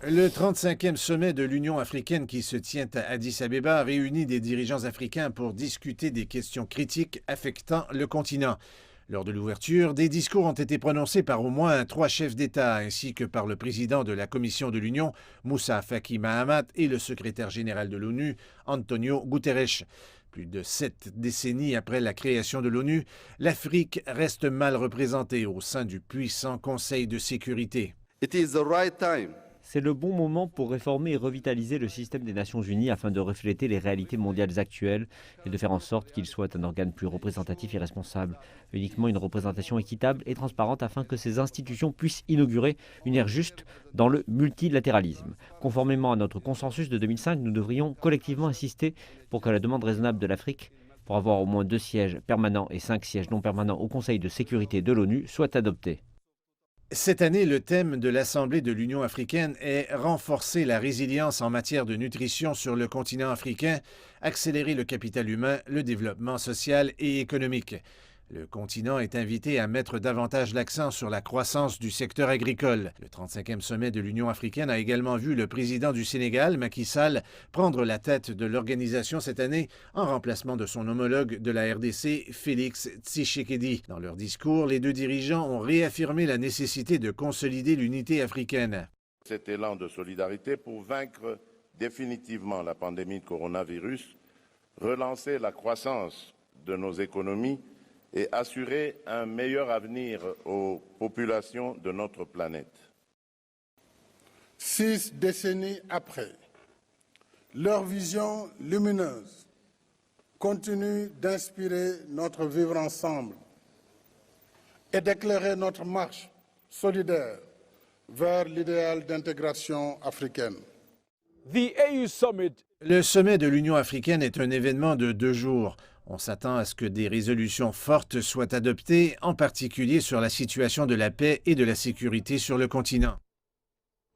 Le 35e sommet de l'Union africaine qui se tient à Addis-Abeba réunit des dirigeants africains pour discuter des questions critiques affectant le continent. Lors de l'ouverture, des discours ont été prononcés par au moins 3 chefs d'État ainsi que par le président de la Commission de l'Union, Moussa Faki Mahamat, et le secrétaire général de l'ONU, Antonio Guterres. Plus de 7 décennies après la création de l'ONU, l'Afrique reste mal représentée au sein du puissant Conseil de sécurité. C'est le bon moment pour réformer et revitaliser le système des Nations Unies afin de refléter les réalités mondiales actuelles et de faire en sorte qu'il soit un organe plus représentatif et responsable. Uniquement une représentation équitable et transparente afin que ces institutions puissent inaugurer une ère juste dans le multilatéralisme. Conformément à notre consensus de 2005, nous devrions collectivement insister pour que la demande raisonnable de l'Afrique pour avoir au moins 2 sièges permanents et 5 sièges non permanents au Conseil de sécurité de l'ONU soit adoptée. Cette année, le thème de l'Assemblée de l'Union africaine est « Renforcer la résilience en matière de nutrition sur le continent africain, accélérer le capital humain, le développement social et économique ». Le continent est invité à mettre davantage l'accent sur la croissance du secteur agricole. Le 35e sommet de l'Union africaine a également vu le président du Sénégal, Macky Sall, prendre la tête de l'organisation cette année en remplacement de son homologue de la RDC, Félix Tshisekedi. Dans leur discours, les deux dirigeants ont réaffirmé la nécessité de consolider l'unité africaine. Cet élan de solidarité pour vaincre définitivement la pandémie de coronavirus, relancer la croissance de nos économies et assurer un meilleur avenir aux populations de notre planète. 6 décennies après, leur vision lumineuse continue d'inspirer notre vivre ensemble et d'éclairer notre marche solidaire vers l'idéal d'intégration africaine. Le sommet de l'Union africaine est un événement de 2 jours. On s'attend à ce que des résolutions fortes soient adoptées, en particulier sur la situation de la paix et de la sécurité sur le continent.